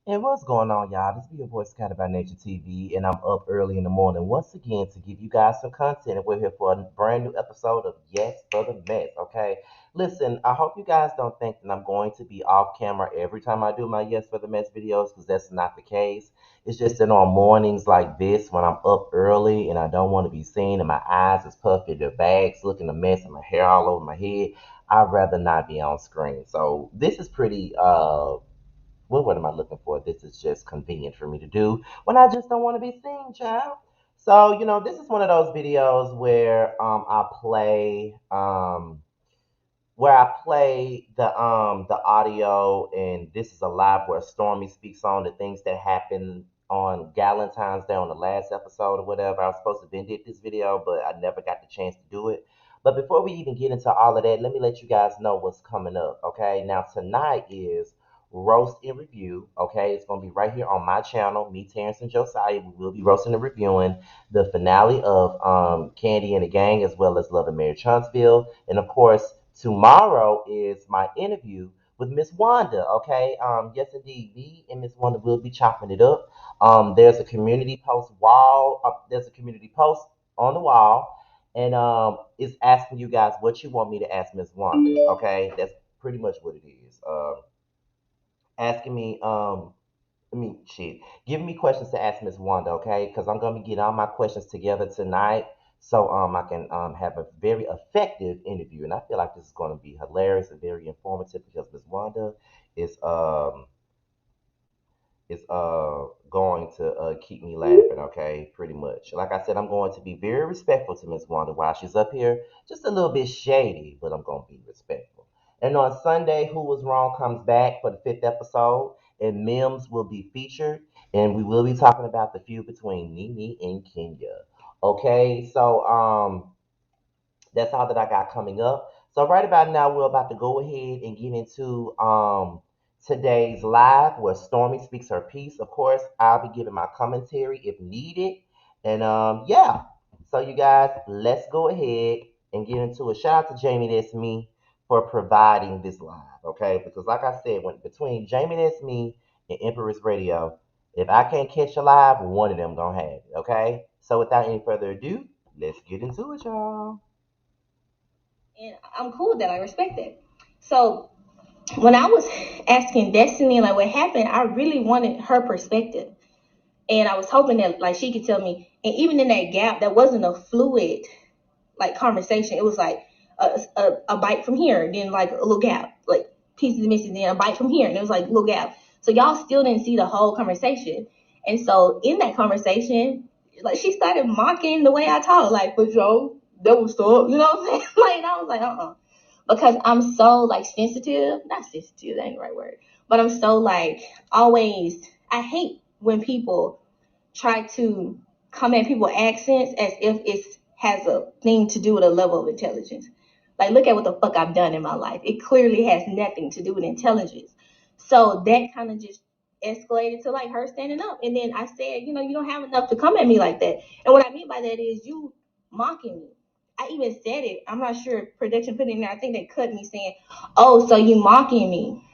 And what's going on, y'all? This be your voice kind of by Nature TV, and I'm up early in the morning once again to give you guys some content. And we're here for a brand new episode of Yes for the Mess. Okay, listen, I hope you guys don't think that I'm going to be off camera every time I do my Yes for the Mess videos, because that's not the case. It's just that on mornings like this, when I'm up early and I don't want to be seen, and my eyes is puffy, the bags looking a mess, and my hair all over my head, I'd rather not be on screen. So this is pretty well, what am I looking for? This is just convenient for me to do when I just don't want to be seen, child. So, this is one of those videos where I play the audio, and this is a live where Stormy speaks on the things that happened on Valentine's Day on the last episode or whatever. I was supposed to have this video, but I never got the chance to do it. But before we even get into all of that, let me let you guys know what's coming up. Okay, now tonight is roast and review. Okay, it's gonna be right here on my channel. Me, Terrence, and Josiah. We will be roasting and reviewing the finale of Candy and the Gang, as well as Love and Marriage Huntsville, and of course tomorrow is my interview with Miss Wanda. Okay, yes indeed, me and Miss Wanda will be chopping it up. There's a community post wall. There's a community post on the wall, and it's asking you guys what you want me to ask Miss Wanda. Okay, that's pretty much what it is. Asking me, shit, giving me questions to ask Miss Wanda, okay? Because I'm gonna be getting all my questions together tonight, so I can have a very effective interview, and I feel like this is gonna be hilarious and very informative because Miss Wanda is going to keep me laughing, okay? Pretty much. Like I said, I'm going to be very respectful to Miss Wanda while she's up here. Just a little bit shady, but I'm gonna be respectful. And on Sunday, Who Was Wrong comes back for the fifth episode, and Mims will be featured, and we will be talking about the feud between Nene and Kenya. Okay, so that's all that I got coming up. So right about now, we're about to go ahead and get into today's live where Stormy speaks her piece. Of course, I'll be giving my commentary if needed. And yeah. So you guys, let's go ahead and get into it. Shout out to Jamie That's Me for providing this live. Okay, because like I said, when between Jamie That's Me and Empress Radio, if I can't catch a live, one of them gonna have it. Okay. So without any further ado, let's get into it, y'all. And I'm cool with that. I respect that. So when I was asking Destiny like what happened, I really wanted her perspective, and I was hoping that like she could tell me. And even in that gap, that wasn't a fluid like conversation. It was like a bite from here, then like a little gap, like pieces missing, then a bite from here, and it was like a little gap. So y'all still didn't see the whole conversation. And so in that conversation, like she started mocking the way I talk, like, but Joe, that was stop, you know what I'm saying? Like, and I was like, because I'm so like sensitive, not sensitive, that ain't the right word, but I'm so like always. I hate when people try to come at people's accents as if it has a thing to do with a level of intelligence. Like, look at what the fuck I've done in my life. It clearly has nothing to do with intelligence. So that kind of just escalated to like her standing up. And then I said, you don't have enough to come at me like that. And what I mean by that is you mocking me. I even said it. I'm not sure if production put it in there. I think they cut me saying, oh, so you mocking me.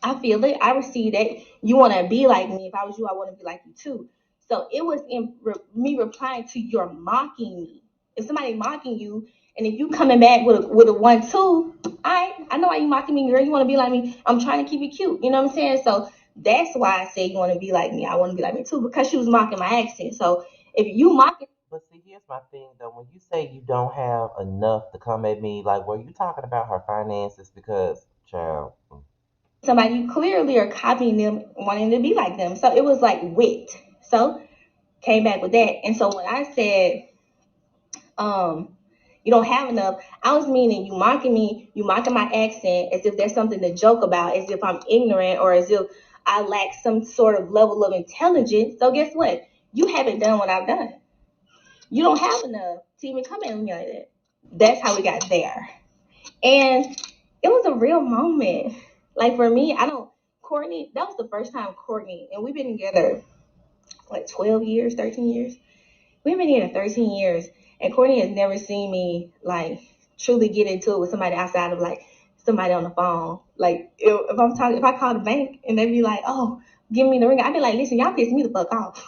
I feel it. I receive that. You want to be like me. If I was you, I want to be like you too. So it was in me replying to your mocking me. If somebody mocking you, and if you coming back with a 1-2, I know why you mocking me, girl. You want to be like me. I'm trying to keep it cute. You know what I'm saying? So that's why I say you want to be like me. I want to be like me too because she was mocking my accent. So if you mocking But see, here's my thing though. When you say you don't have enough to come at me, like, were you talking about her finances? Because, child, somebody, you clearly are copying them, wanting to be like them. So it was like wit. So came back with that. And so when I said, you don't have enough, I was meaning you mocking me, you mocking my accent as if there's something to joke about, as if I'm ignorant or as if I lack some sort of level of intelligence. So guess what? You haven't done what I've done. You don't have enough to even come at me like that. That's how we got there. And it was a real moment. Like for me, Courtney, that was the first time Courtney, and we've been together like 12 years, 13 years. We've been together 13 years, and Courtney has never seen me like truly get into it with somebody outside of like somebody on the phone. Like if I'm talking, if I call the bank and they be like, "Oh, give me the ring, I'd be like, listen, y'all piss me the fuck off.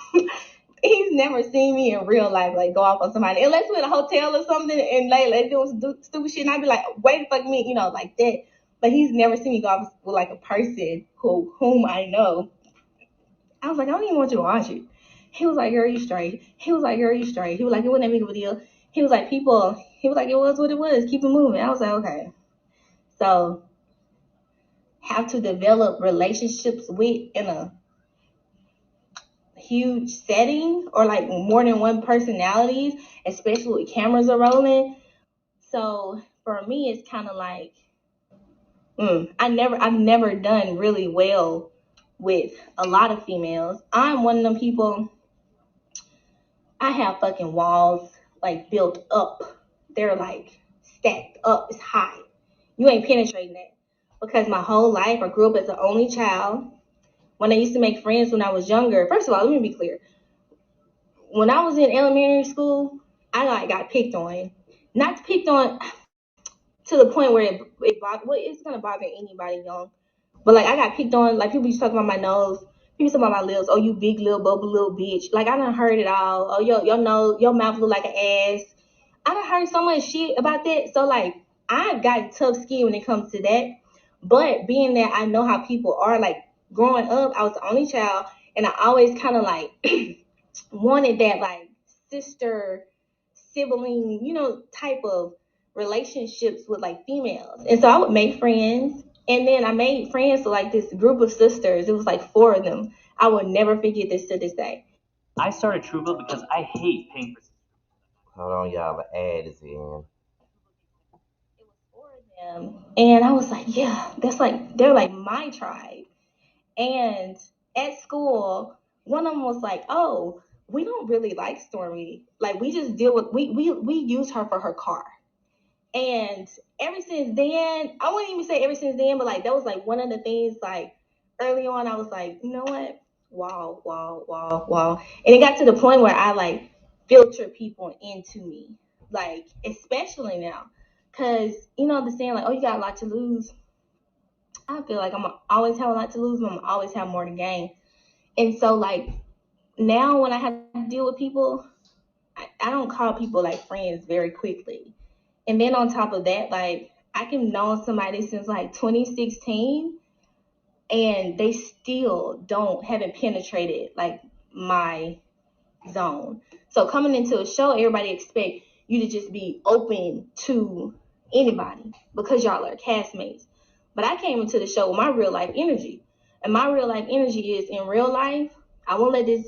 He's never seen me in real life like go off on somebody unless we're in a hotel or something and like doing some stupid shit, and I'd be like, wait the fuck me, like that. But he's never seen me go off with like a person whom I know. I was like, I don't even want you to watch it. He was like, girl, you straight. He was like, girl, you straight. He was like, it wasn't that big of a deal. He was like, he was like, it was what it was. Keep it moving. I was like, okay. So have to develop relationships with in a huge setting or like more than one personalities, especially with cameras are rolling. So for me, it's kind of like, I've never done really well with a lot of females. I'm one of them people. I have fucking walls like built up. They're like stacked up. It's high. You ain't penetrating that. Because my whole life I grew up as an only child. When I used to make friends when I was younger, first of all, let me be clear. When I was in elementary school, I like got picked on. Not picked on to the point where it's gonna bother anybody young. But like I got picked on, like people used to talk about my nose, people talking about my lips, oh you big little bubble little bitch. Like I done heard it all. Oh your nose, your mouth look like an ass. I done heard so much shit about that. So like I've got tough skin when it comes to that. But being that I know how people are, like growing up, I was the only child and I always kinda like wanted that like sister sibling, type of relationships with like females. And so I would make friends. And then I made friends with like this group of sisters. It was like 4 of them. I will never forget this to this day. I started Truebill because I hate paying for. Hold on, y'all. The ad is in. It was 4 of them. And I was like, yeah, they're like my tribe. And at school, one of them was like, oh, we don't really like Stormy. Like we just deal with we use her for her car. And ever since then, I wouldn't even say ever since then, but like that was like one of the things like early on I was like, you know what? Wow, wow, wow, wow. And it got to the point where I like filter people into me. Like, especially now. Cause the saying like, oh, you got a lot to lose. I feel like I'm always have a lot to lose, but I'm always have more to gain. And so like now when I have to deal with people, I don't call people like friends very quickly. And then on top of that, like I can know somebody since like 2016 and they still haven't penetrated like my zone. So coming into a show, everybody expect you to just be open to anybody because y'all are castmates. But I came into the show with my real life energy. And my real life energy is in real life, I won't let this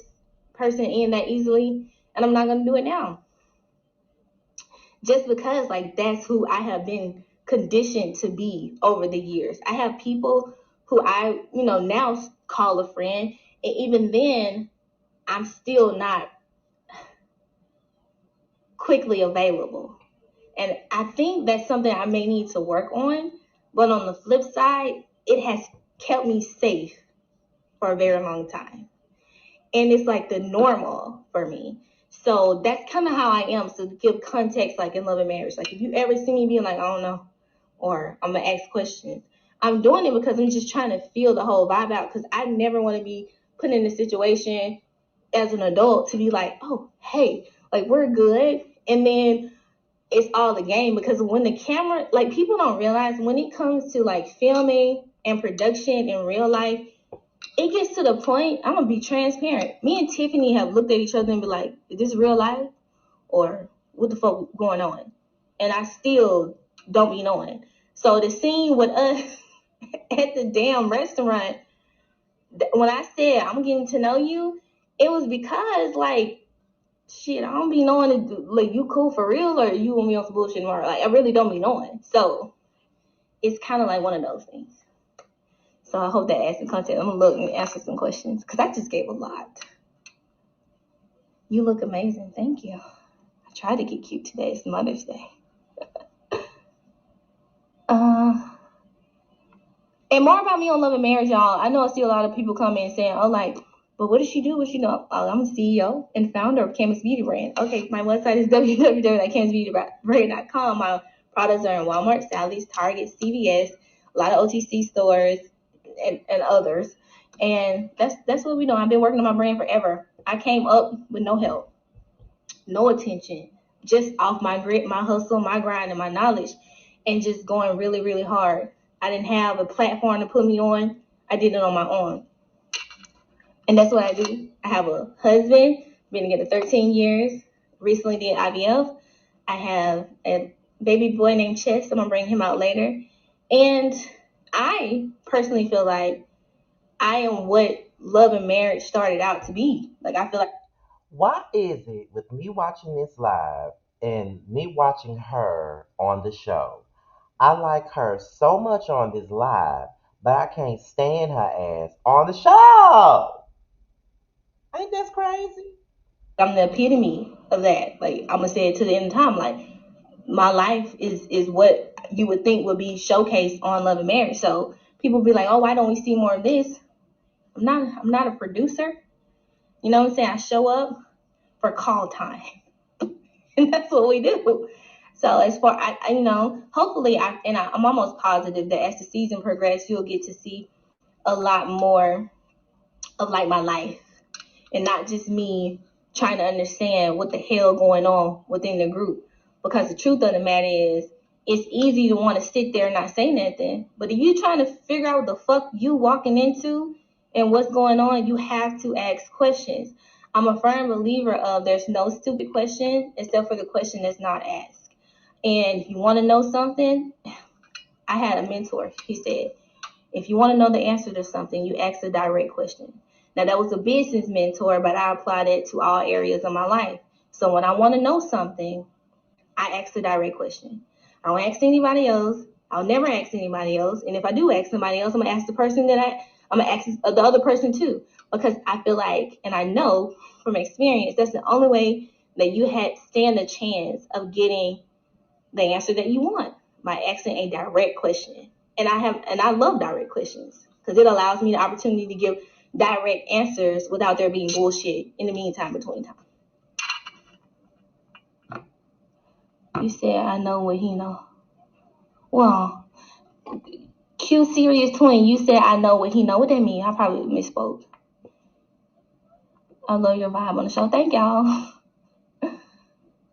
person in that easily, and I'm not gonna do it now. Just because like that's who I have been conditioned to be over the years. I have people who I, now call a friend, and even then I'm still not quickly available. And I think that's something I may need to work on. But on the flip side, it has kept me safe for a very long time. And it's like the normal for me. So that's kind of how I am. So to give context, like in love and marriage, like if you ever see me being like, I don't know, or I'm gonna ask questions, I'm doing it because I'm just trying to feel the whole vibe out. Because I never want to be put in a situation as an adult to be like, oh, hey, like we're good, and then it's all the game. Because when the camera, like people don't realize when it comes to like filming and production in real life, it gets to the point, I'm gonna be transparent. Me and Tiffany have looked at each other and be like, is this real life? Or what the fuck going on? And I still don't be knowing. So the scene with us at the damn restaurant, when I said I'm getting to know you, it was because like shit, I don't be knowing if like you cool for real or you want me on some bullshit tomorrow. Like I really don't be knowing. So it's kind of like one of those things. So I hope that adds some content. I'm gonna look and answer some questions because I just gave a lot. You look amazing. Thank you. I tried to get cute today. It's Mother's Day. And more about me on Love and Marriage, y'all. I know I see a lot of people coming and saying, oh, like, but what does she do? What she know? I'm a CEO and founder of Canvas Beauty Brand. Okay, my website is www.canvasbeautybrand.com. My products are in Walmart, Sally's, Target, CVS, a lot of OTC stores, and others. And that's what we know. I've been working on my brand forever. I came up with no help, no attention, just off my grit, my hustle, my grind, and my knowledge, and just going really, really hard. I didn't have a platform to put me on. I did it on my own. And that's what I do. I have a husband, been together 13 years, recently did IVF. I have a baby boy named Chess. I'm going to bring him out later. And I personally feel like I am what love and marriage started out to be. Like, I feel like. Why is it with me watching this live and me watching her on the show? I like her so much on this live, but I can't stand her ass on the show. Ain't that crazy? I'm the epitome of that. Like, I'm going to say it to the end of time. Like, my life is what you would think would be showcased on Love and Marriage. So people be like, oh, why don't we see more of this? I'm not a producer. You know what I'm saying? I show up for call time. And that's what we do. So as far hopefully I'm almost positive that as the season progresses, you'll get to see a lot more of like my life and not just me trying to understand what the hell going on within the group. Because the truth of the matter is, it's easy to want to sit there and not say nothing. But if you're trying to figure out what the fuck you walking into and what's going on, you have to ask questions. I'm a firm believer of there's no stupid question except for the question that's not asked. And if you want to know something, I had a mentor. He said, if you want to know the answer to something, you ask a direct question. Now, that was a business mentor, but I applied it to all areas of my life. So when I want to know something, I ask a direct question. I don't ask anybody else. I'll never ask anybody else. And if I do ask somebody else, I'm going to ask the person I'm going to ask the other person too. Because I feel like, and I know from experience, that's the only way that you stand a chance of getting the answer that you want by asking a direct question. And I love direct questions because it allows me the opportunity to give direct answers without there being bullshit in the meantime between time. You said I know what he know. Well, Q Serious Twin, you said I know what he know. What that mean? I probably misspoke. I love your vibe on the show. Thank y'all.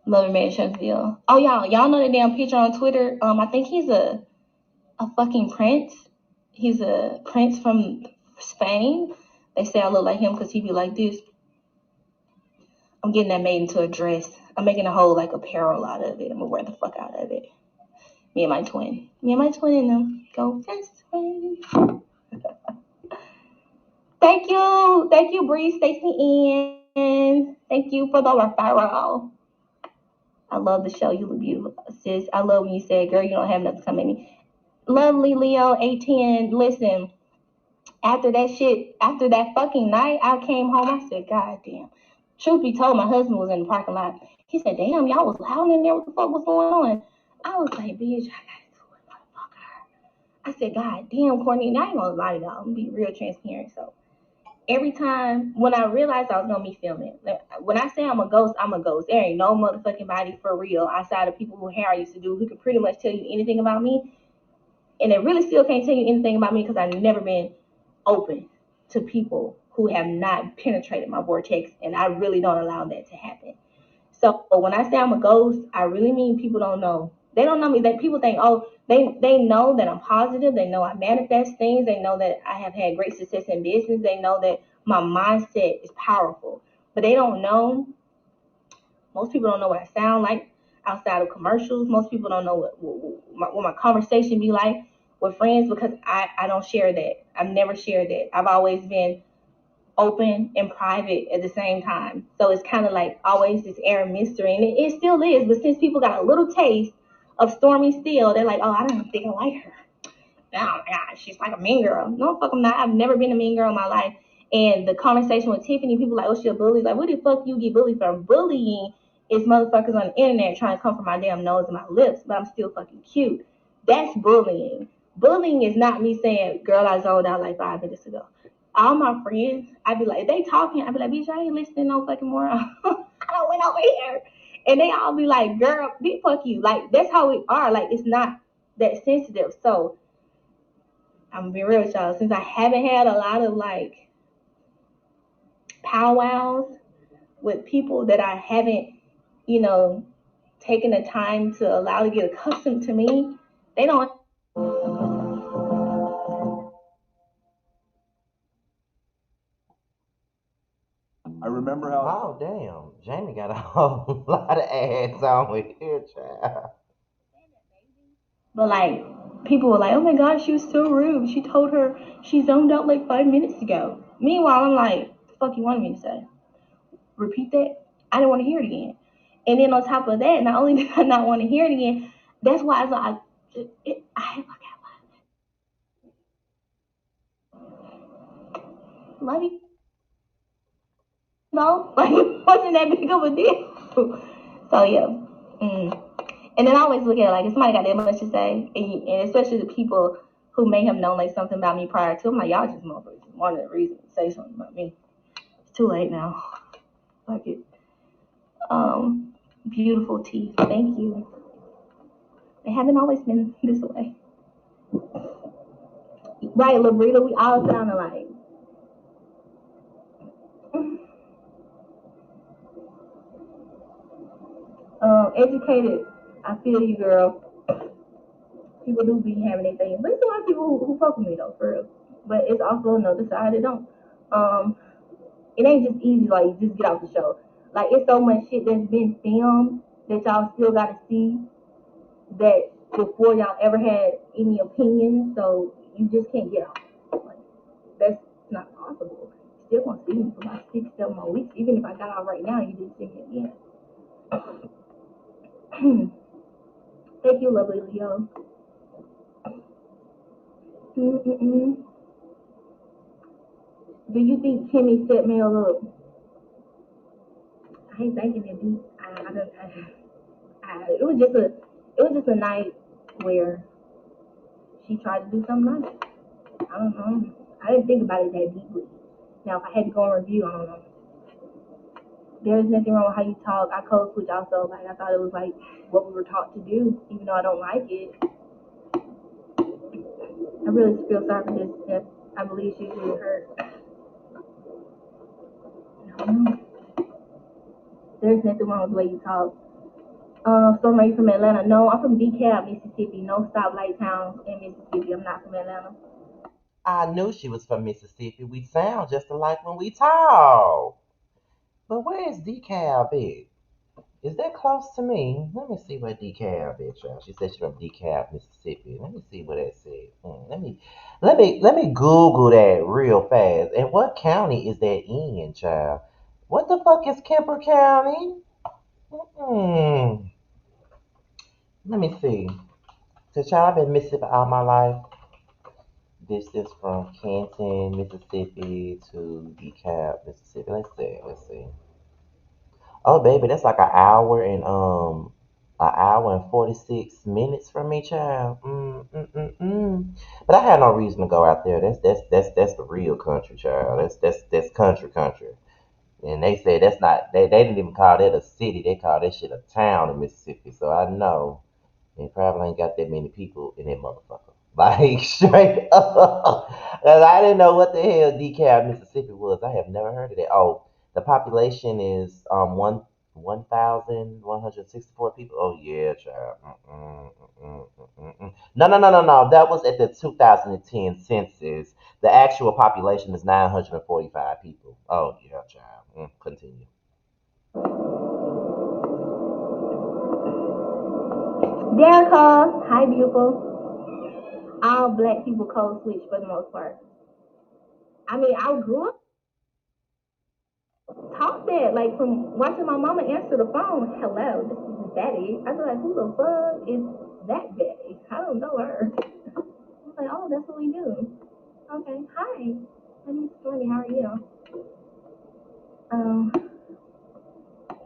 Love and marriage Shakespeare. Oh y'all know that damn picture on Twitter. I think he's a fucking prince. He's a prince from Spain. They say I look like him because he be like this. I'm getting that made into a dress. I'm making a whole like apparel out of it. I'm gonna wear the fuck out of it. Me and my twin and them go best friends. Thank you, Bree, Stacy, and thank you for the referral. I love the show. You look beautiful, sis. I love when you said, "Girl, you don't have enough to come at me." Lovely Leo 810. Listen, after that fucking night, I came home. I said, God damn. Truth be told, my husband was in the parking lot. He said, damn, y'all was loud in there. What the fuck was going on? I was like, bitch, I got to it, motherfucker. I said, God damn, Courtney. Now I ain't gonna lie to y'all. I'm gonna be real transparent. So every time when I realized I was gonna be filming, like, when I say I'm a ghost, I'm a ghost. There ain't no motherfucking body for real outside of people who hair I used to do who could pretty much tell you anything about me. And they really still can't tell you anything about me because I've never been open to people who have not penetrated my vortex, and I really don't allow that to happen. So when I say I'm a ghost, I really mean people don't know. They don't know me. That people think, oh, they know that I'm positive. They know I manifest things. They know that I have had great success in business. They know that my mindset is powerful. But they don't know. Most people don't know what I sound like outside of commercials. Most people don't know what my conversation be like with friends because I don't share that. I've never shared that. I've always been open and private at the same time. So it's kind of like always this air of mystery. And it still is. But since people got a little taste of Stormy still, they're like, oh, I don't think I like her. Oh my God, she's like a mean girl. No, fuck, I'm not. I've never been a mean girl in my life. And the conversation with Tiffany, people like, oh, she a bully. Like, what the fuck you get bullied for? Bullying is motherfuckers on the internet trying to come for my damn nose and my lips, but I'm still fucking cute. That's bullying. Bullying is not me saying, girl, I zoned out like 5 minutes ago. All my friends, I'd be like, if they talking, I'd be like, bitch, I ain't listening no fucking more. I don't went over here. And they all be like, girl, fuck you. Like, that's how we are. Like, it's not that sensitive. So I'm being real with y'all. Since I haven't had a lot of like powwows with people that I haven't, you know, taken the time to allow to get accustomed to me, they don't. I remember how. Oh damn, Jamie got a whole lot of ads on with here, child. But like people were like, "Oh my gosh, she was so rude. She told her she zoned out like 5 minutes ago." Meanwhile, I'm like, "The fuck you wanted me to say? Repeat that? I didn't want to hear it again." And then on top of that, not only did I not want to hear it again, that's why I was like, I love you. No, like it wasn't that big of a deal. So yeah. Mm. And then I always look at it like if somebody got that much to say, and especially the people who may have known like something about me prior to, I'm like, y'all just motherfuckers wanted a reason to say something about me. It's too late now. Fuck it. Beautiful teeth. Thank you. They haven't always been this way. Right, Labrita, we all sound alike. Educated. I feel you, girl. People do be having their things, but it's a lot of people who fuck with me though, for real. But it's also another side that don't. Um, it ain't just easy like just get out the show. Like it's so much shit that's been filmed that y'all still gotta see that before y'all ever had any opinions, so you just can't get out. Like that's not possible. You still gonna see me for about 6, 7 more weeks. Even if I got out right now, you didn't see me again. Thank you, lovely Leo. Mm-mm-mm. Do you think Kimmy set Mel up? I ain't thinking it deep. It was just a night where she tried to do something nice. I don't know. I didn't think about it that deeply. Now, if I had to go and review, I don't know. There's nothing wrong with how you talk. I code switch also. Like I thought it was like what we were taught to do, even though I don't like it. I really feel sorry for this step. I believe she was really hurt. I don't know. There's nothing wrong with the way you talk. Stormy, are you from Atlanta? No, I'm from DeKalb, Mississippi. No stoplight town in Mississippi. I'm not from Atlanta. I knew she was from Mississippi. We sound just alike when we talk. But where is DeKalb at? Is that close to me? Let me see where DeKalb is, child. She said she's from DeKalb, Mississippi. Let me see what that says. Let me Google that real fast. And what county is that in, child? What the fuck is Kemper County? Hmm. Let me see. So, child, I've been in Mississippi all my life. This is from Canton, Mississippi to DeKalb, Mississippi. Let's see. Let's see. Oh, baby, that's like an hour and 46 minutes from me, child. But I had no reason to go out there. That's the real country, child. That's country. And they said that's not. They didn't even call that a city. They call that shit a town in Mississippi. So I know they probably ain't got that many people in that motherfucker. Like straight up. 'Cause I didn't know what the hell DeKalb, Mississippi was. I have never heard of that. Oh, the population is 1,164 people. Oh yeah, child. No. That was at the 2010 census. The actual population is 945 people. Oh yeah, child. Continue. Derica, hi beautiful. All black people code switch for the most part. I mean, I grew up taught that, like from watching my mama answer the phone. Hello, this is Betty. I was like, who the fuck is that Betty? I don't know her. I was like, oh, that's what we do. Okay, hi. My name's Stormy. How are you? Um,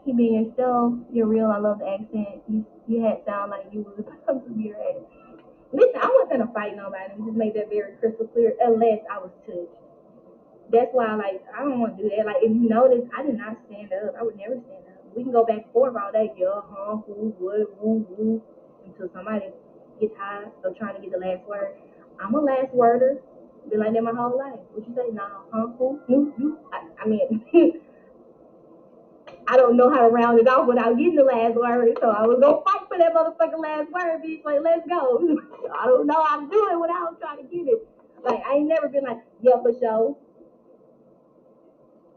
you being yourself. You're real. I love the accent. You had sound like you was supposed to be right. Listen, I wasn't gonna fight nobody. Just make that very crystal clear. Unless I was touched. That's why, like, I don't want to do that. Like, if you notice, I did not stand up. I would never stand up. We can go back and forth all day. Yeah, who, what, woo, until somebody gets tired of trying to get the last word. I'm a last worder. Been like that my whole life. What you say? Nah, huh? Who? You? I mean, I don't know how to round it off without getting the last word, so I was gonna fight for that motherfucking last word, bitch. Like, let's go. I don't know how to do it without trying to get it. Like, I ain't never been like, yeah, for sure.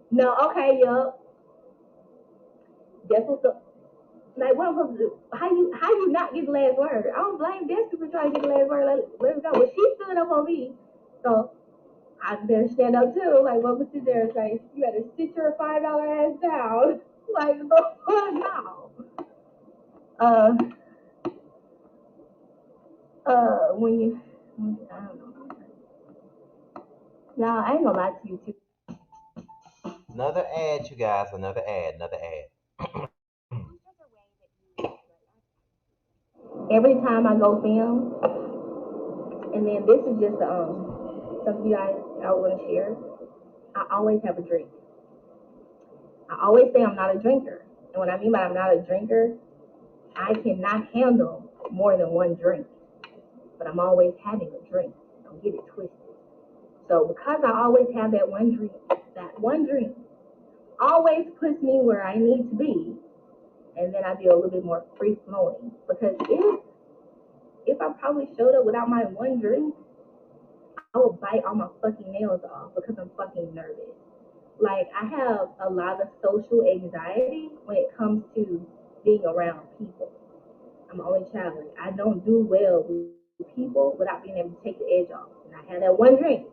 No, okay, yeah. That's what's up. Like, what I'm supposed to do? How you not get the last word? I don't blame Destiny for trying to get the last word. Let's go. But she stood up on me, so I better stand up too. Like, what was sit there and say, you better sit your $5 ass down. Like, no. Uh, I don't know. Y'all, I ain't gonna lie to you too. Another ad, you guys. Another ad. Another ad. Every time I go film, and then this is just something you guys I want to share. I always have a drink. I always say I'm not a drinker, and what I mean by I'm not a drinker, I cannot handle more than one drink. But I'm always having a drink. Don't get it twisted. So because I always have that one drink always puts me where I need to be, and then I be a little bit more free flowing. Because if I probably showed up without my one drink, I would bite all my fucking nails off because I'm fucking nervous. Like, I have a lot of social anxiety when it comes to being around people. I'm an only child. Like, I don't do well with people without being able to take the edge off. And I had that one drink.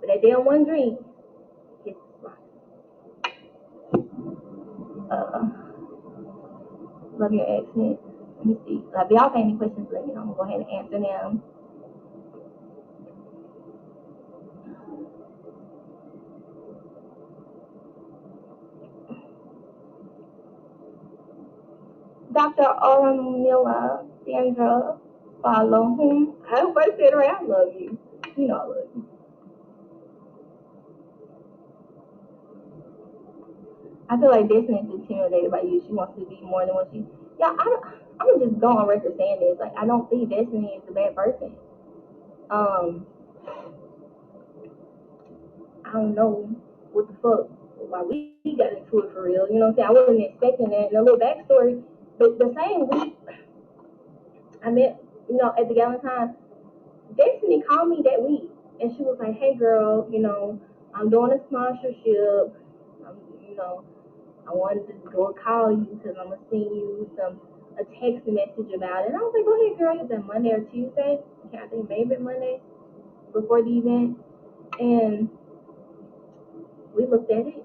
But that damn one drink hits the spot. Uh, love your accent. Let me see. If y'all have any questions, let me know. I'm going to go ahead and answer them. Dr. Oramila Sandra, follow whom? I first said right, I love you. You know I love you. I feel like Destiny is intimidated by you. She wants to be more than what she. Yeah, I'm gonna just go on record saying this. Like, I don't think Destiny is a bad person. Um, I don't know what the fuck why we got into it for real. You know what I'm saying? I wasn't expecting that. And a little backstory. The same week I met, at the Galentine, Destiny called me that week, and she was like, "Hey, girl, I'm doing a sponsorship. Um, you know, I wanted to go call you because I'm gonna send you a text message about it." And I was like, "Go ahead, girl." It was that Monday or Tuesday. I think maybe Monday before the event, and we looked at it.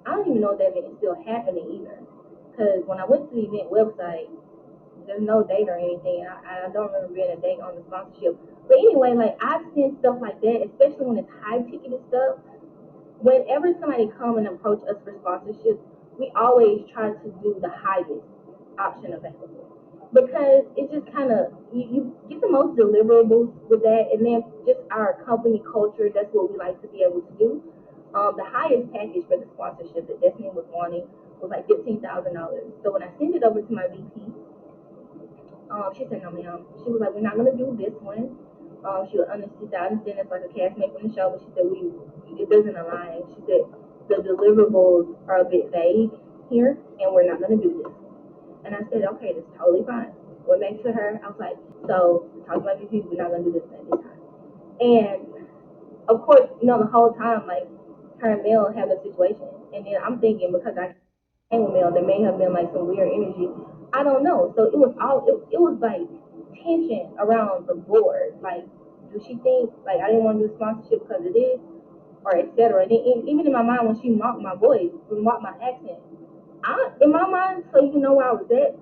I don't even know if that event is still happening either, because when I went to the event website, there's no date or anything. I don't remember being a date on the sponsorship. But anyway, like, I've seen stuff like that, especially when it's high ticketed stuff. Whenever somebody come and approach us for sponsorship, we always try to do the highest option available. Because it just kind of, you get the most deliverables with that, and then just our company culture, that's what we like to be able to do. The highest package for the sponsorship that Destiny was wanting was like $15,000. So when I sent it over to my VP, she said, no, ma'am. She was like, we're not gonna do this one. She was I understand it's like a castmate from the show, but she said it doesn't align. She said the deliverables are a bit vague here, and we're not gonna do this. And I said, okay, that's totally fine. Went back to her. I was like, so talk to my VP, we're not gonna do this at this time. And of course, the whole time, like, her and Mel had a situation, and then I'm thinking because I came with Mel, there may have been like some weird energy. I don't know. So it was like tension around the board. Like, do she think like I didn't want to do sponsorship because of this, or etc. And then even in my mind, when she mocked my voice, mocked my accent, in my mind, so you know where I was at,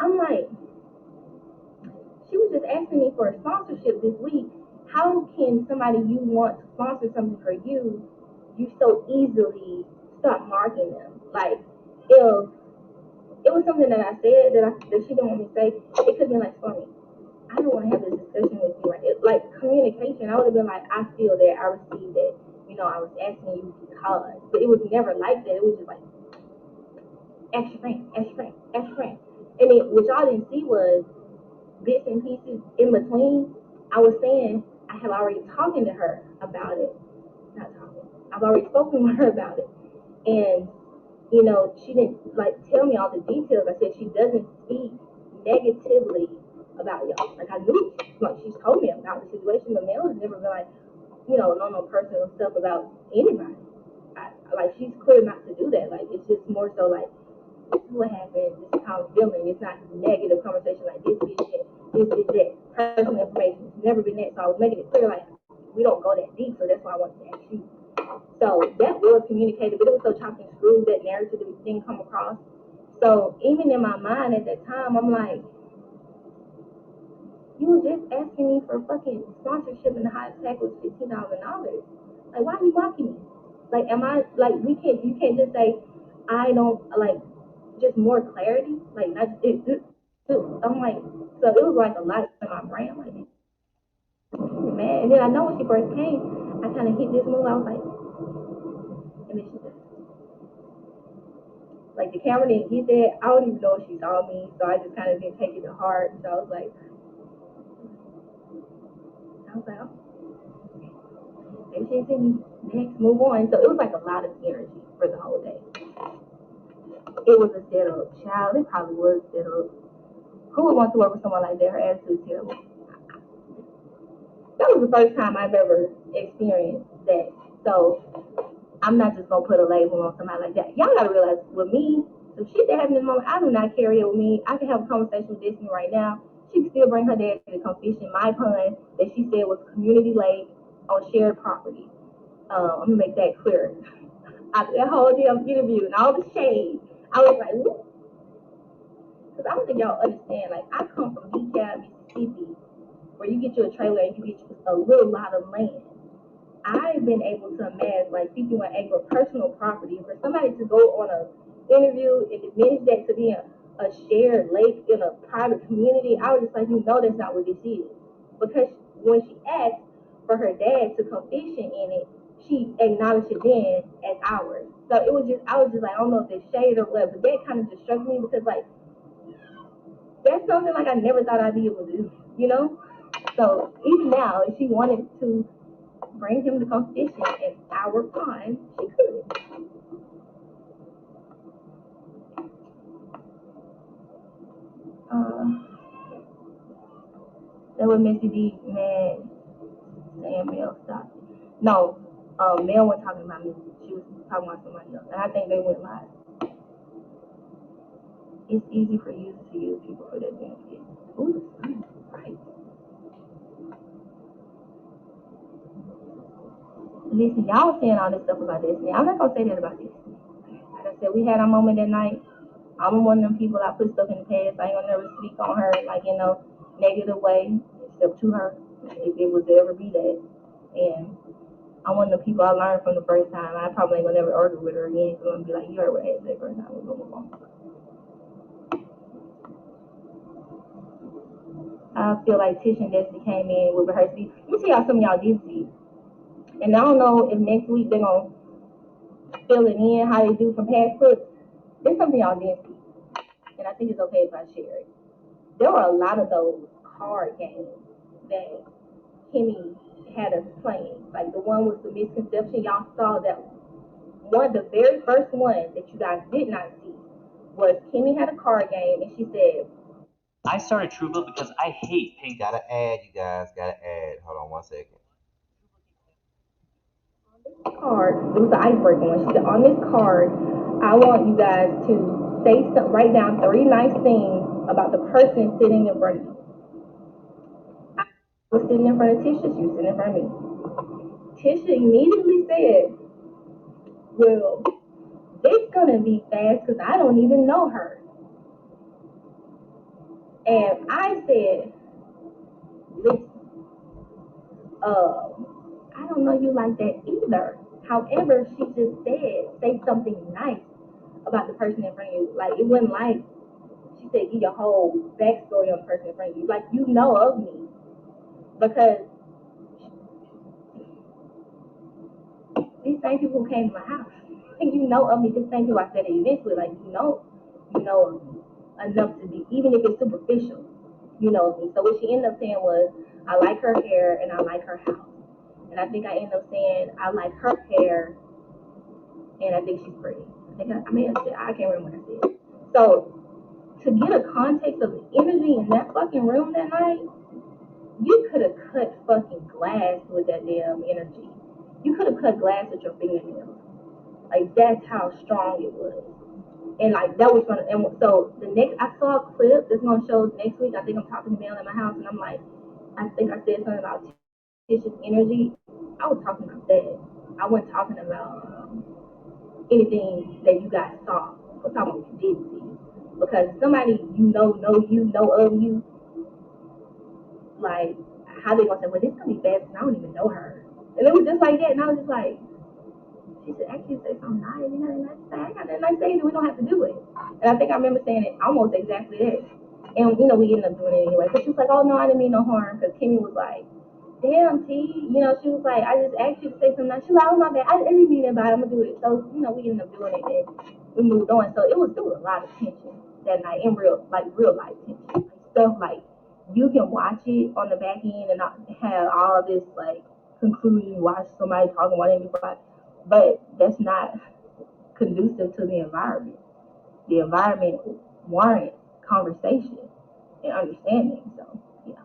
I'm like, she was just asking me for a sponsorship this week. How can somebody you want to sponsor something for you so easily stop marking them? Like, if it was something that I said that she didn't want me to say, it could have been like, Stormy, I don't want to have this discussion with you. Like communication, I would have been like, I feel that, I received that. I was asking you because, but it was never like that. It was just like, ask your friend, ask your friend, ask your friend. And then what y'all didn't see was bits and pieces in between. I was saying, I have already talking to her about it. Not talking. I've already spoken with her about it. And, you know, she didn't like tell me all the details. I said she doesn't speak negatively about y'all. Like I knew, like she's told me about the situation, but Mel has never been like, you know, no personal stuff about anybody. Like she's clear not to do that. Like it's just more so like this is what happened, this is how I'm feeling. It's not negative conversation like this is that, this is that. Personal information. It's never been that. So I was making it clear like we don't go that deep. So that's why I wanted to ask you. So that was communicated, but it was so chopped and screwed that narrative didn't come across. So even in my mind at that time, I'm like, you were just asking me for fucking sponsorship and the highest tag was $15,000. Like, why are you mocking me? Like, am I like you can't just say I don't like just more clarity. Like, I'm like, so it was like a lot in my brain. I'm like, man. And then I know when she first came, I kind of hit this move. I was like, and then she said, like the camera didn't get that. I don't even know if she saw me, so I just kind of didn't take it to heart. So I was like, oh, maybe she didn't see me. Next, move on. So it was like a lot of energy for the whole day. It was a setup, child. It probably was a setup. Who would want to work with someone like that? Her attitude's terrible. That was the first time I've ever experienced that. So I'm not just gonna put a label on somebody like that. Y'all gotta realize with me, the shit that happened in the moment, I do not carry it with me. I can have a conversation with Destiny right now. She can still bring her dad to come fish in my pond that she said was community lake on shared property. I'm gonna make that clear. After that whole damn interview and all the shade, I was like, whoop. Because I don't think y'all understand. Like, I come from DeKalb, Mississippi, where you get you a trailer and you get you a little lot of land. I've been able to amass like 51 acre personal property. For somebody to go on an interview and diminish that to be a shared lake in a private community, I was just like, you know, that's not what this is. Because when she asked for her dad to come fishing in it, she acknowledged it then as ours. So it was just, I was just like, I don't know if it's shade or what, but that kind of just struck me because like, that's something like I never thought I'd be able to do, you know? So even now, if she wanted to bring him to come fishing in our pond, she could. That was Missy D, man, saying Mel stop. No, Mel wasn't talking about me. She was talking about somebody else. And I think they went live. It's easy for you to use people for their benefit. Ooh, right. Listen, y'all was saying all this stuff about Destiny. I'm not gonna say that about Destiny. Like I said, we had our moment that night. I'm one of them people I put stuff in the past. I ain't gonna never speak on her like in a negative way, except to her, if it was to ever be that. And I'm one of the people I learned from the first time. I probably ain't gonna never argue with her again. So I'm gonna be like, you heard what I said first time. We're gonna move on. I feel like Tisha and Destiny came in with her speech. Let me tell y'all some of y'all did see. And I don't know if next week they're gonna fill it in how they do from past clips. There's something y'all did see, and I think it's okay if I share it. There were a lot of those card games that Kimmy had us playing. Like the one with the misconception, y'all saw that one, the very first one that you guys did not see was Kimmy had a card game and she said, I started Truebill because I hate paying. Gotta add, you guys. Gotta add. Hold on one second. card, it was the icebreaker one. She said, on this card, I want you guys to say some, write down 3 nice things about the person sitting in front of you. I was sitting in front of Tisha, she was sitting in front of me. Tisha immediately said, well, it's gonna be fast because I don't even know her. And I said, listen, I don't know you like that either. However, she just said, say something nice about the person in front of you. Like, it wasn't like she said, give your whole backstory on the person in front of you. Like, you know of me. Because these same people who came to my house, and you know of me, the same people I said at events with, like, you know of me enough to be, even if it's superficial, you know of me. So what she ended up saying was, I like her hair and I like her house. And I think I end up saying I like her hair and I think she's pretty. I may have said, I can't remember what I said. So to get a context of the energy in that fucking room that night, you could have cut fucking glass with that damn energy. You could have cut glass with your fingernails. Like, that's how strong it was. And like that was fun. And so the next, I saw a clip that's gonna show next week. I think I'm talking to Mel at my house, and I'm like, I think I said something about Tisha's energy. I was talking about that. I wasn't talking about anything that you guys saw. I'm talking about what you didn't see. Because somebody you know of you, like, how they gonna say, well, this gonna be bad because I don't even know her. And it was just like that, and I was just like, she should actually say something nice. You know, nice to say. I got that nice thing, we don't have to do it. And I think I remember saying it almost exactly that. And you know, we ended up doing it anyway. But she was like, oh no, I didn't mean no harm. Because Kimmy was like, damn, T, you know, she was like, I just asked you to say something nice. She was like, oh my bad, I didn't mean that, but I'm gonna do it. So you know, we ended up doing it and we moved on. So it was a lot of tension that night in real life tension, like stuff like you can watch it on the back end and not have all this like conclusion. Watch somebody talking about anybody. But that's not conducive to the environment. The environment warrants conversation and understanding. So, yeah.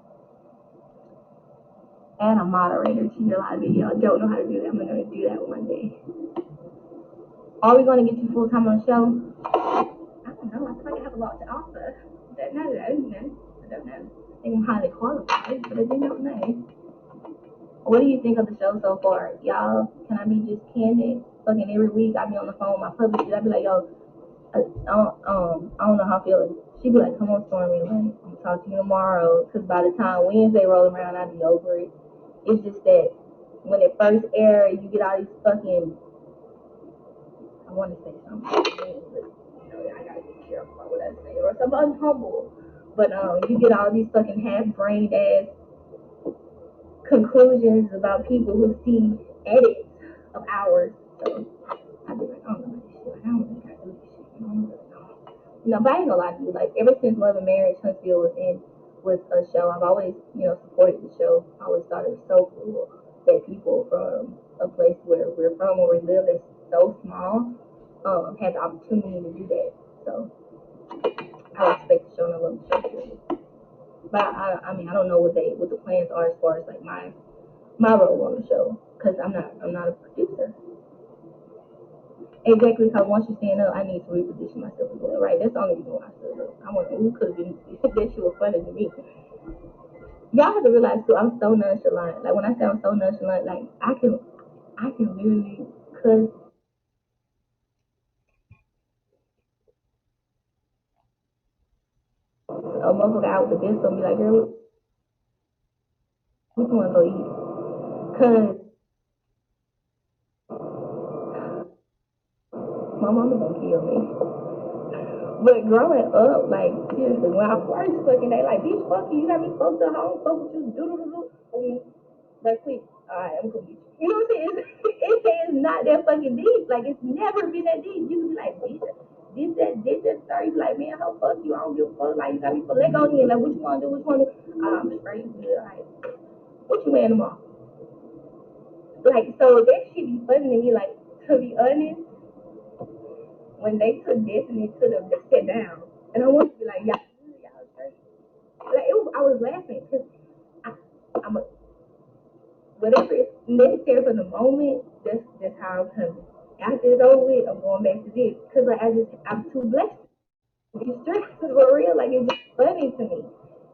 Add a moderator to your live video. I don't know how to do that. I'm going to do that one day. Are we going to get you full time on the show? I don't know. I feel like I have a lot to offer. I don't know. I don't know. I think I'm highly qualified, but I do not know. What do you think of the show so far? Y'all, can I be just candid? Fucking every week I be on the phone with my publicist. I be like, yo, I don't know how I feel. She be like, come on, Stormy, like, I'm gonna talk to you tomorrow. Cause by the time Wednesday rolls around, I be over it. It's just that when it first aired, you get all these fucking, I want to say something, but you know, I gotta be careful about what I say, or something unhumble. But you get all these fucking half-brained ass conclusions about people who see edits of ours. So I be like, I don't know this shit. I don't really gotta do this shit. I don't really know. No, but I ain't gonna lie to you. Like, ever since Love and Marriage Huntsville was a show, I've always, you know, supported the show. I always thought it was so cool that people from a place where we're from, where we live, that's so small, had the opportunity to do that. So I respect the show and I love the show too. But I mean, I don't know what the plans are as far as like my role on the show, because I'm not a producer. Exactly, because once you stand up, I need to reposition myself as well, right? That's the only reason why I stood up. I want who could have been that shit was funny to me. Y'all have to realize too, I'm so nonchalant. Like when I say I'm so nonchalant, like I can literally cuss a motherfucker out with the best and be like, girl, we want to go eat. Cause my mama gonna kill me. But growing up, like seriously, when I first fucking day, like bitch, fuck you, got me fucked up, I don't fuck with you, do. Like quick, alright, I'm gonna get you. You know what I'm saying? It's not that fucking deep. Like it's never been that deep. You can be like, bitch, did that start? You be like, man, how fuck you? I don't give a fuck. Like you got me for let go in. Like what you wanna do? What you wanna do? I'm straight good. Alright, what you wearing tomorrow? Like so that shit be funny to me. Like to be honest, when they took Destiny to them, they sat down, and I want to be like, y'all straight. Like I was laughing because I'm a whatever is necessary for the moment, that's how I'm coming. After it's over with, I'm going back to this. Cause like I'm too blessed to be stressed for real. Like it's just funny to me.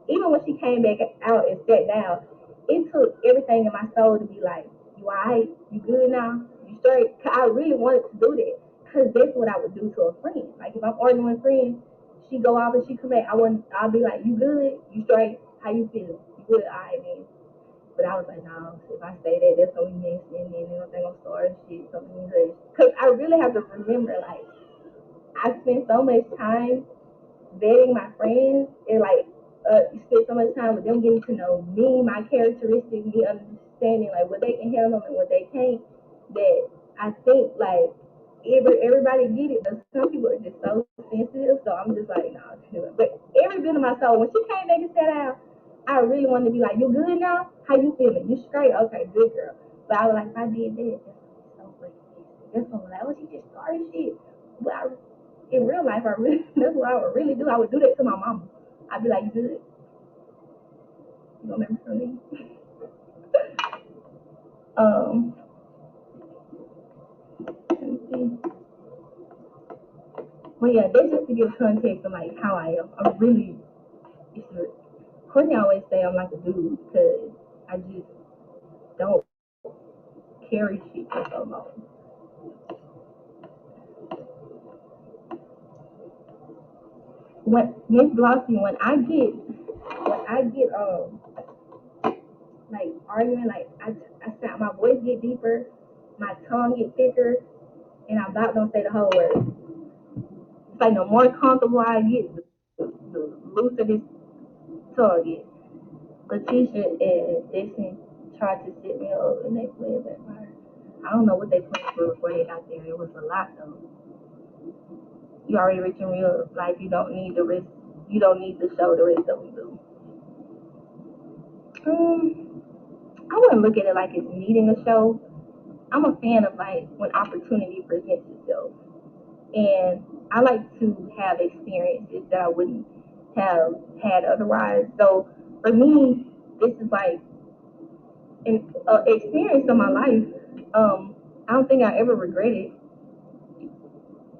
Even when she came back out and sat down, it took everything in my soul to be like, you alright? You good now? You straight? Cause I really wanted to do that. Cause that's what I would do to a friend. Like if I'm arguing with a friend, she go off and she come back, I'll be like, you good? You straight? How you feel? You good? Alright, man. But I was like, no, if I say that, that's gonna be messy, and then they're gonna think I'm starting shit, something hush. Cause I really have to remember, like, I spent so much time vetting my friends, and like, spend so much time with them getting to know me, my characteristics, me understanding like what they can handle and what they can't. That I think like everybody get it, but some people are just so sensitive. So I'm just like, no, nah, but every bit of my soul, when she came back and sat down, I really wanted to be like, you good now? How you feeling? You straight? Okay, good girl. But I was like, if I did that, that's so fucking nasty. That's so like, oh, she just started shit. But in real life, I really, that's what I would really do. I would do that to my mama. I'd be like, you good? You gonna remember from me? Let me see. But yeah, that's just to give context of like how I am. I'm really, Courtney always say I'm like a dude because I just don't carry shit for so long. When Miss Glossy, when I get like arguing, like I sound my voice get deeper, my tongue get thicker, and I'm about to say the whole word. It's like the more comfortable I get, the looser this tongue gets. Tisha and Dixon tried to sit me up and they played that part. I don't know what they played for before they got there. It was a lot though. You already rich in real life. You don't need the risk. You don't need to show the rest of them do. I wouldn't look at it like it's needing a show. I'm a fan of like when opportunity presents itself, and I like to have experiences that I wouldn't have had otherwise. So for me, this is like an experience of my life. I don't think I ever regret it.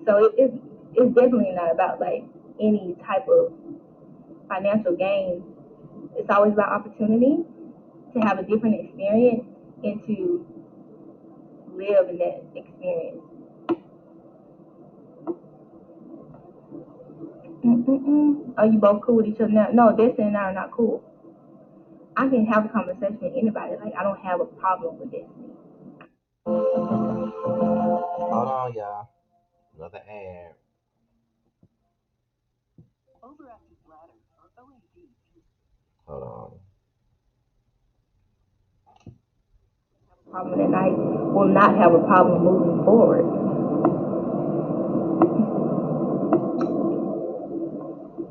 So it's definitely not about like any type of financial gain. It's always about opportunity to have a different experience and to live in that experience. Are you both cool with each other now? No, Destiny and I are not cool. I can have a conversation with anybody. Like I don't have a problem with Destiny. Hold on, y'all. Another ad. Overactive bladder, or OAB. Hold on. Problem and I will not have a problem moving forward.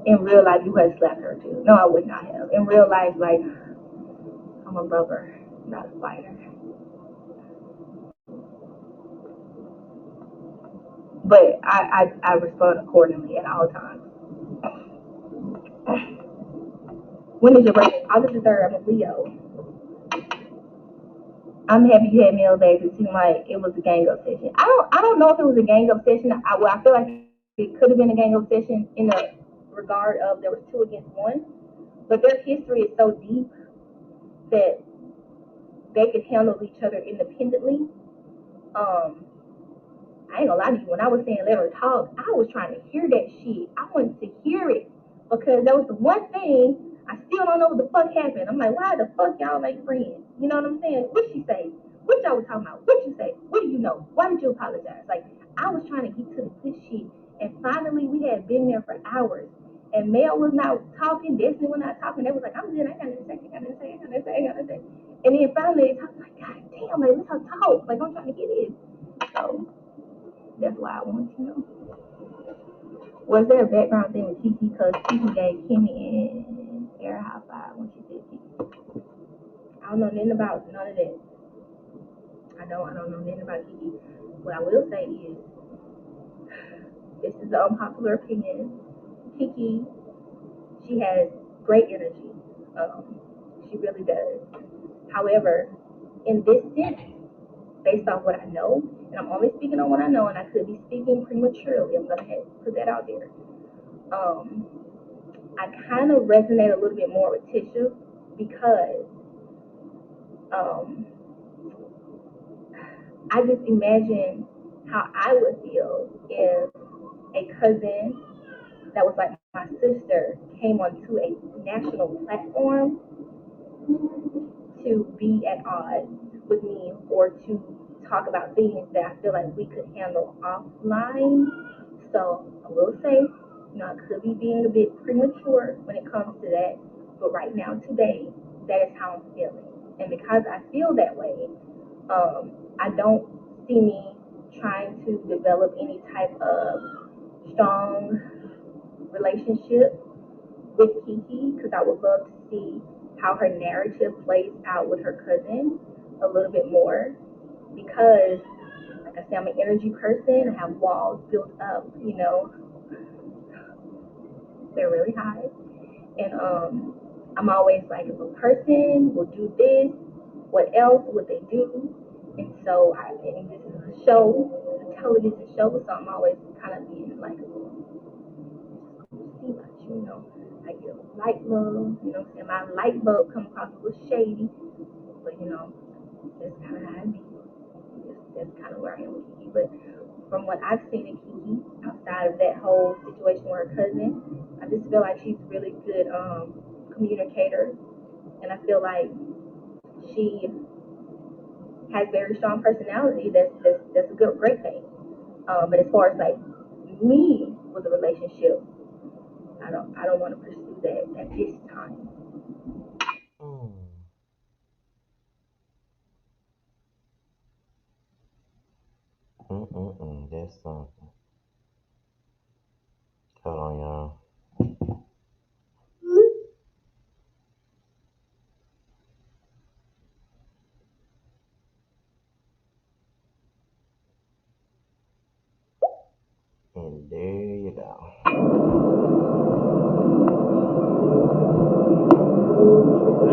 In real life, you would have slapped her too. No, I would not have. In real life, like I'm a lover, not a fighter. But I respond accordingly at all times. When is your birthday? August the 3rd. I'm a Leo. I'm happy you had me on back. It seemed like it was a gang up session. I don't know if it was a gang up session. I feel like it could have been a gang up session in the regard of there was two against one, but their history is so deep that they could handle each other independently. Um, I ain't gonna lie to you. When I was saying let her talk, I was trying to hear that shit. I wanted to hear it because that was the one thing I still don't know what the fuck happened. I'm like, why the fuck y'all make friends? You know what I'm saying? What she say? What y'all was talking about? What you say? What do you know? Why did you apologize? Like I was trying to get to the good shit, and finally we had been there for hours. And Mel was not talking, Destiny was not talking. They was like, I'm good, I got nothing to say, I got nothing to say, I got nothing to say, I got nothing to say. And then finally they talked like, God damn, like let's talk. Like I'm trying to get in. So that's why I wanted to know. Was there a background thing with Kiki? Because Kiki gave Kimmy and Air high five when she said Kiki. I don't know nothing about none of that. I don't know nothing about Kiki. What I will say is, this is the unpopular opinion. Kiki, she has great energy. She really does. However, in this sense, based on what I know, and I'm only speaking on what I know, and I could be speaking prematurely. I'm gonna put that out there. I kind of resonate a little bit more with Tisha because um, I just imagine how I would feel if a cousin that was like my sister came onto a national platform to be at odds with me or to talk about things that I feel like we could handle offline. So I will say, I could be being a bit premature when it comes to that, but right now, today, that is how I'm feeling. And because I feel that way, I don't see me trying to develop any type of strong relationship with Kiki because I would love to see how her narrative plays out with her cousin a little bit more, because like I said, I'm an energy person. I have walls built up, they're really high. And I'm always like, if a person will do this, what else would they do? And so and this is a show, a television show, so I'm always kind of being like, see about I get a light bulb, and my light bulb come across a little shady, but that's kind of how I be. That's kind of where I am with Kiki. But from what I've seen in Kiki, outside of that whole situation with her cousin, I just feel like she's a really good communicator, and I feel like she has very strong personality. That's a great thing. But as far as like me with a relationship, I don't want to pursue that at this time. Mm. That's something. Hold on, y'all. And there you go.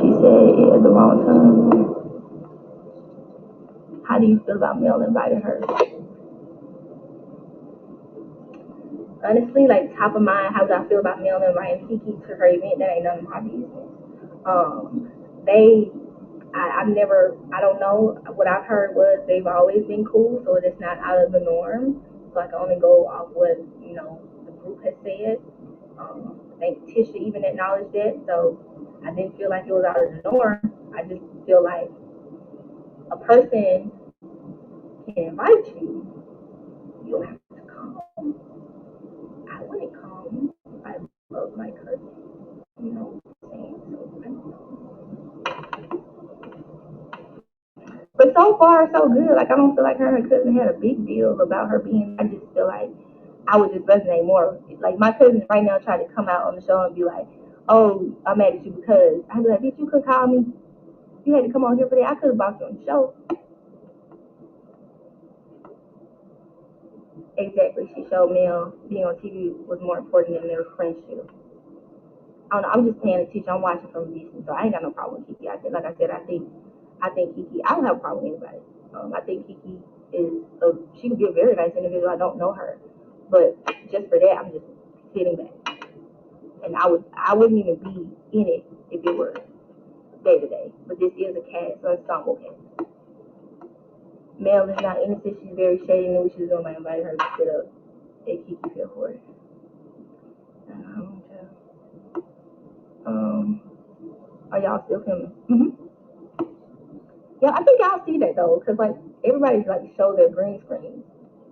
She said at the wrong time. How do you feel about Mel inviting her? Honestly, like top of mind, how do I feel about Mel inviting Kiki to her event? That ain't none of my business. They, I don't know. What I've heard was they've always been cool, so it's not out of the norm. So I can only go off what the group has said. I think Tisha even acknowledged that, so I didn't feel like it was out of the norm. I just feel like a person can invite you. You don't have to come. I wouldn't come if I love my cousin. You know what I'm saying? But so far, so good. Like, I don't feel like her and her cousin had a big deal about her being. I just feel like I would just resonate more. Like, my cousin right now tried to come out on the show and be like, oh, I'm mad at you because I'd be like, bitch, you could call me. You had to come on here for that. I could have bought you on the show. Exactly. She showed Mel being on TV was more important than their friendship. I don't know. I'm just paying attention. I'm watching from a distance, so I ain't got no problem with Kiki. Like I said, I think Kiki. I don't have a problem with anybody. I think Kiki she could be a very nice individual. I don't know her, but just for that, I'm just sitting back, and I wouldn't even be in it if it were day to day. But this is a cast, so it's ensemble cast. Mel is not innocent. She's very shady. Knew what she was doing. I invited her to sit up at Kiki feel for it. Um, are y'all still filming? Mm-hmm. Yeah, I think y'all see that though, cause like everybody's like show their green screens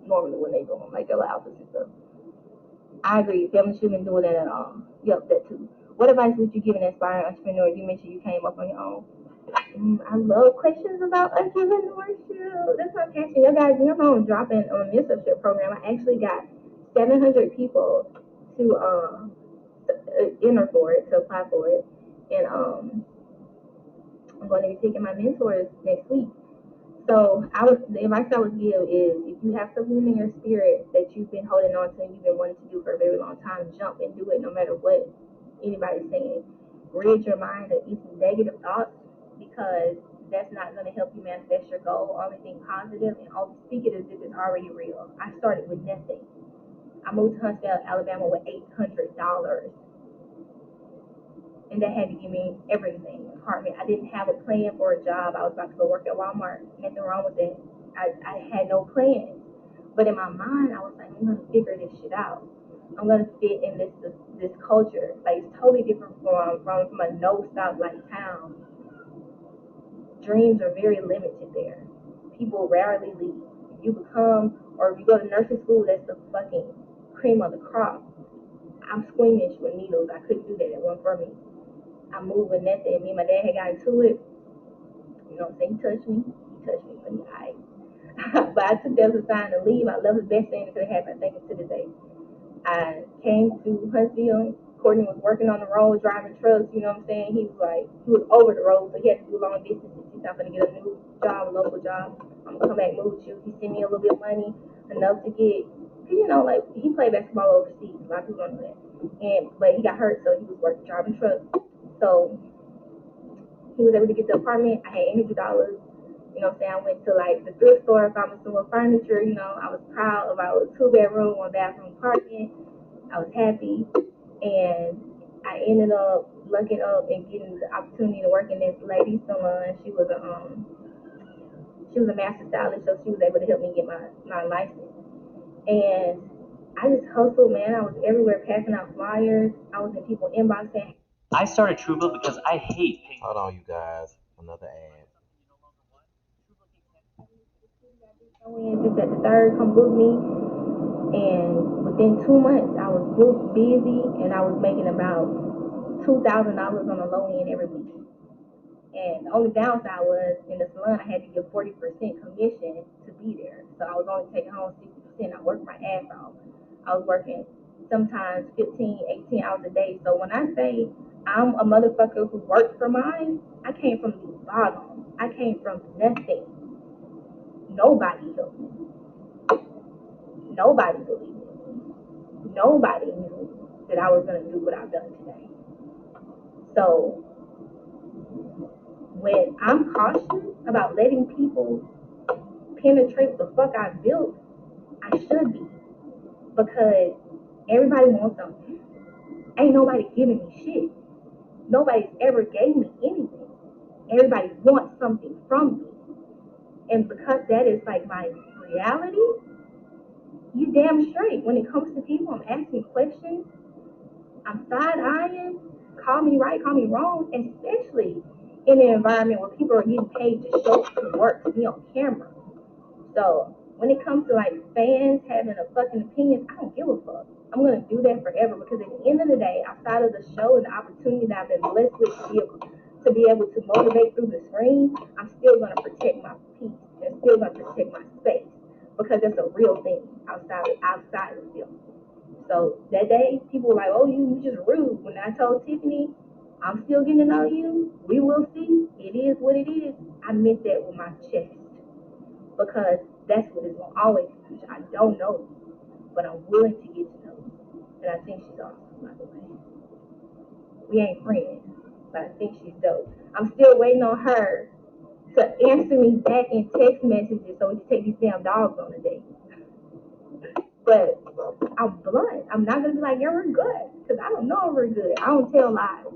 normally when they go on like their outfits and stuff. I agree. Family shouldn't been doing that at all. Yep, that too. What advice would you give an aspiring entrepreneur? You mentioned you came up on your own. I love questions about entrepreneurship. That's my passion. You guys, I'm dropping on a mentorship program. I actually got 700 people to enter for it, to apply for it, and I'm going to be taking my mentors next week. So the advice I would give is if you have something in your spirit that you've been holding on to and you've been wanting to do for a very long time, jump and do it no matter what anybody's saying. Rid your mind of any negative thoughts because that's not going to help you manifest your goal. Only think positive and always speak it as if it's already real. I started with nothing. I moved to Huntsville, Alabama with $800. And that had to give me everything. Apartment. I didn't have a plan for a job. I was about to go work at Walmart. Nothing wrong with it. I had no plan. But in my mind, I was like, I'm gonna figure this shit out. I'm gonna fit in this culture. Like it's totally different from a no stoplight town. Dreams are very limited there. People rarely leave. If you become or if you go to nursing school, that's the fucking cream of the crop. I'm squeamish with needles. I couldn't do that. It wasn't for me. I moved with nothing. Me and my dad had got into it. You know what I'm saying? He touched me, but but I took that as a sign to leave. I love the best thing that could have happened. I think to this day. I came to Huntsville, Courtney was working on the road, driving trucks, you know what I'm saying? He was over the road, so he had to do long distance. He's not gonna get a new job, a local job. I'm gonna come back and move with you. He sent me a little bit of money, enough to get, cause you know, like he played basketball overseas. A lot of people don't know that. But he got hurt, so he was working driving trucks. So he was able to get the apartment. I had $800. You know what I'm saying? I went to like the thrift store, found me some more furniture. You know, I was proud of our 2-bedroom, 1-bathroom apartment. I was happy, and I ended up looking up and getting the opportunity to work in this lady's salon. She was a master stylist, so she was able to help me get my license. And I just hustled, man. I was everywhere passing out flyers. I was in people's inbox saying, I started Truebill because I hate paying. Hold on, you guys. Another ad. just at the third, come book me. And within 2 months, I was booked, busy, and I was making about $2,000 on the low end every week. And the only downside was in the salon, I had to give 40% commission to be there. So I was only taking home 60%. I worked my ass off. I was working sometimes 15, 18 hours a day. So when I say I'm a motherfucker who worked for mine, I came from the bottom. I came from nothing. Nobody helped me. Nobody believed me. Nobody knew that I was going to do what I've done today. So when I'm cautious about letting people penetrate the fuck I built, I should be. Because everybody wants something. Ain't nobody giving me shit. Nobody's ever gave me anything. Everybody wants something from me. And because that is like my reality, you damn straight. When it comes to people, I'm asking questions. I'm side-eyeing. Call me right, call me wrong. Especially in an environment where people are getting paid to show to work, to be on camera. So when it comes to like fans having a fucking opinion, I don't give a fuck. I'm gonna do that forever because at the end of the day, outside of the show and the opportunity that I've been blessed with to be able to motivate through the screen, I'm still gonna protect my peace and still gonna protect my space because that's a real thing outside of film. So that day, people were like, "Oh, you just rude." When I told Tiffany, "I'm still getting to know you. We will see. It is what it is." I meant that with my chest. Because that's what it's gonna always be. I don't know you, but I'm willing to get to know you. And I think she's awesome, by the way. We ain't friends, but I think she's dope. I'm still waiting on her to answer me back in text messages so we can take these damn dogs on a date. But I'm blunt. I'm not gonna be like, "Yeah, we're good," because I don't know if we're good. I don't tell lies.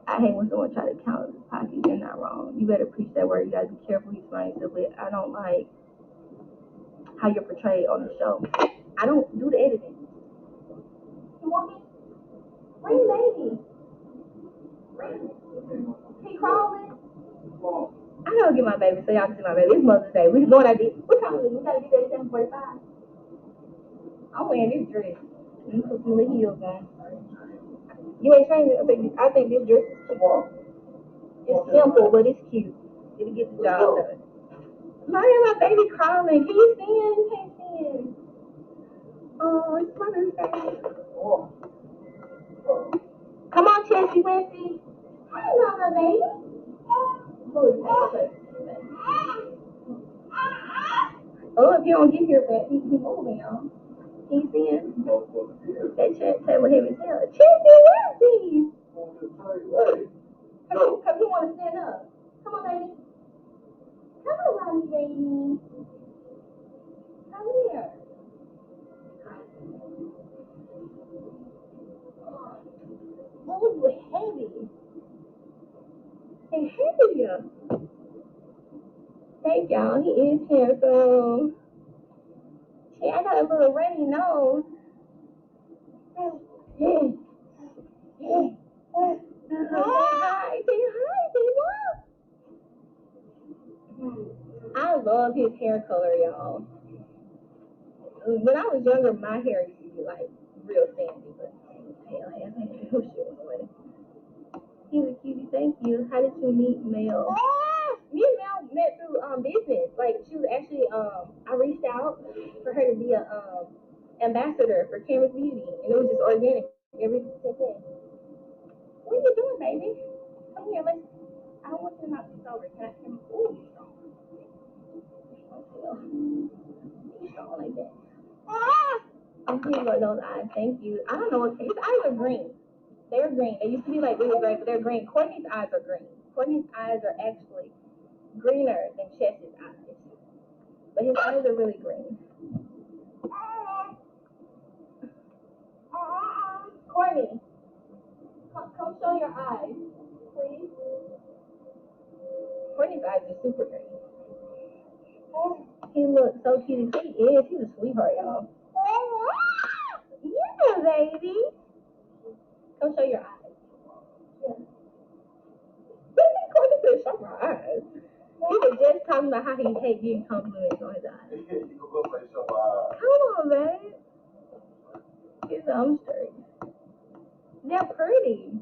I hate when someone try to count his pockets. They're not wrong. You better preach that word. You gotta be careful. You explain yourself. But I don't like how you're portrayed on the show. I don't do the editing. You want me? Bring baby. Bring. He crawling. I gotta get my baby so y'all can see my baby. It's Mother's Day. We going out there. What time is it? We gotta get there at 7:45. I'm wearing this dress. Let me put some little heels on. You ain't changing. I think this dress is cute. It's simple, but it's cute. It'll get the job done. Look at my baby crawling. Can you see him? You can't see him. Oh, it's Mother's Day. Come on, Chessie Wessie. Hey, mama, baby. Oh, if you don't get here fast, he keep moving, y'all. Can you see him? That table heavy as hell. Chessie Wessie. Because he want to stand up. Come on, baby. Come on, baby. Come here. Oh, you're heavy. Hey, heavy. Thank y'all. He is handsome. Hey, I got a little runny nose. Hey, hey, hi. Say hi. Say what? I love his hair color, y'all. When I was younger, my hair used to be like real sandy, but hell, shit went away. He's a cutie. Thank you. How did you meet Mel? Me and Mel met through business. Like she was actually I reached out for her to be a ambassador for Canvas Beauty, and it was just organic every second. What are you doing, baby? Come here, let's. I don't want you to knock this over. Can I? Ooh, you're strong. You're strong like that. Ah! I'm seeing what those eyes. Thank you. I don't know what his eyes are green. They're green. They used to be like really bright, but they're green. Courtney's eyes are green. Courtney's eyes are actually greener than Chess's eyes, but his eyes are really green. Courtney, come show your eyes, please. Courtney's eyes are super green. He looks so cute. He is. He's a sweetheart, y'all. Yeah, baby. Come show your eyes. Yeah. Courtney said, show my eyes. He was just talking about how he hates getting compliments on his eyes. Come on, man. His arms straight. They're pretty.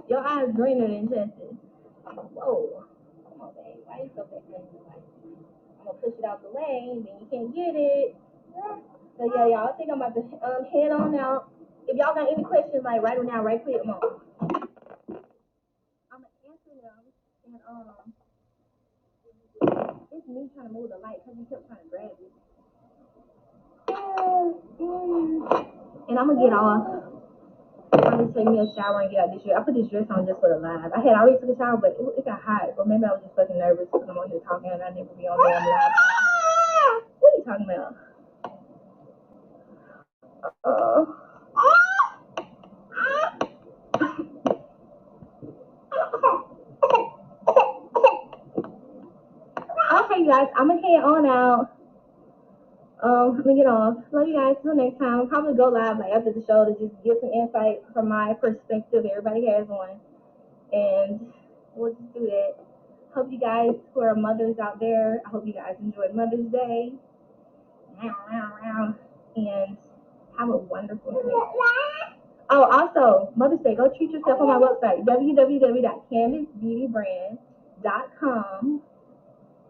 Your eyes greener than Chess's. Whoa. Come on, babe. Why you so bad? I'm gonna push it out the way, then you can't get it. So yeah, y'all, I think I'm about to head on out. If y'all got any questions, like write them down right quick. I'm gonna answer them. And it's me trying to move the light because you kept trying to grab it. And I'm gonna get off. I'm gonna take me a shower and get out this dress. I put this dress on just for the live. I had already took a shower, but it got hot. Or maybe I was just fucking nervous because I'm on here talking and I never be on there. What are you talking about? Uh, okay, guys, I'm gonna head on out. Let me get off. Love you guys. Till next time. I'll probably go live like after the show to just give some insight from my perspective. Everybody has one, and we'll just do that. Hope you guys who are mothers out there, I hope you guys enjoyed Mother's Day. And have a wonderful day. Oh, also, Mother's Day, go treat yourself on my website, www.canvasbeautybrand.com.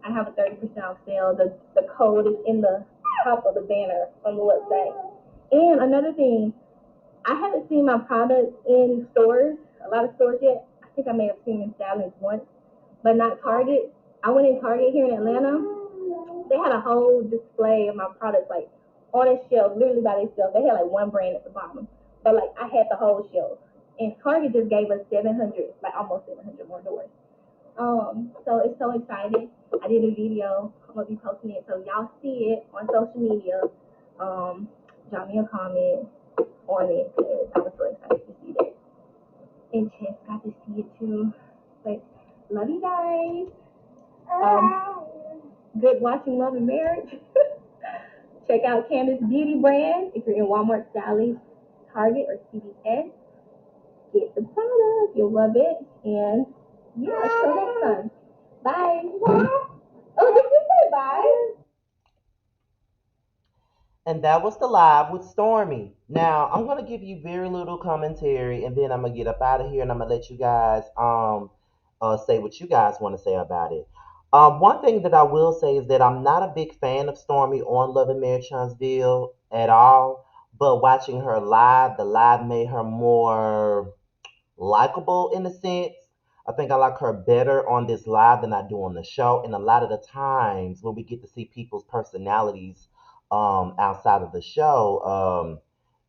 I have a 30% off sale. The code is in the top of the banner on the website. And another thing, I haven't seen my products in stores, a lot of stores yet. I think I may have seen in Sally's once, but not Target. I went in Target here in Atlanta. They had a whole display of my products, like on a shelf, literally by themselves. They had like one brand at the bottom, but like I had the whole shelf. And Target just gave us 700, like almost 700 more doors. So it's so exciting. I did a video. I'm gonna be posting it so y'all see it on social media. Drop me a comment on it because I was so excited to see that. And Chess got to see it too. But love you guys. Good watching Love and Marriage. Check out Canvas Beauty Brand if you're in Walmart, Sally's, Target, or CVS. Get the product. You'll love it. And yeah, till next time. Bye. Oh, did you say bye? And that was the live with Stormy. Now I'm gonna give you very little commentary, and then I'm gonna get up out of here, and I'm gonna let you guys say what you guys want to say about it. One thing that I will say is that I'm not a big fan of Stormy on Love and Marriage Huntsville at all. But watching her live, the live made her more likable in a sense. I think I like her better on this live than I do on the show. And a lot of the times when we get to see people's personalities outside of the show,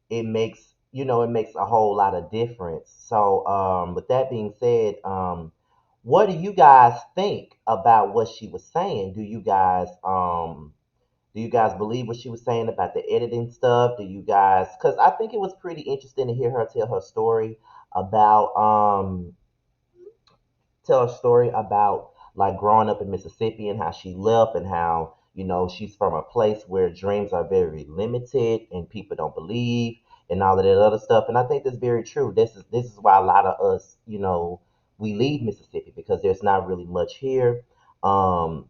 it makes it makes a whole lot of difference. So with that being said, what do you guys think about what she was saying? Do you guys believe what she was saying about the editing stuff? Do you guys? Because I think it was pretty interesting to hear her about um tell a story about like growing up in Mississippi and how she left and how she's from a place where dreams are very limited and people don't believe and all of that other stuff. And I think that's very true. This is why a lot of us, we leave Mississippi because there's not really much here. The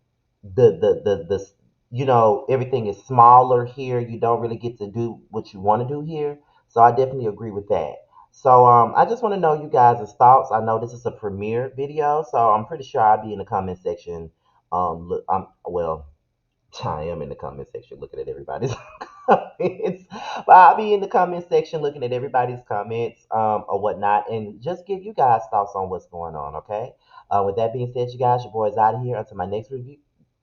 everything is smaller here. You don't really get to do what you want to do here. So I definitely agree with that. So I just want to know you guys' thoughts. I know this is a premiere video, so I'm pretty sure I'll be in the comment section. Look, well, I am in the comment section looking at everybody's comments. But I'll be in the comment section looking at everybody's comments or whatnot and just give you guys thoughts on what's going on, okay? With that being said, you guys, your boy's out of here. Until my next review,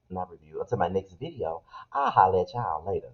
not review, until my next video, I'll holler at y'all later.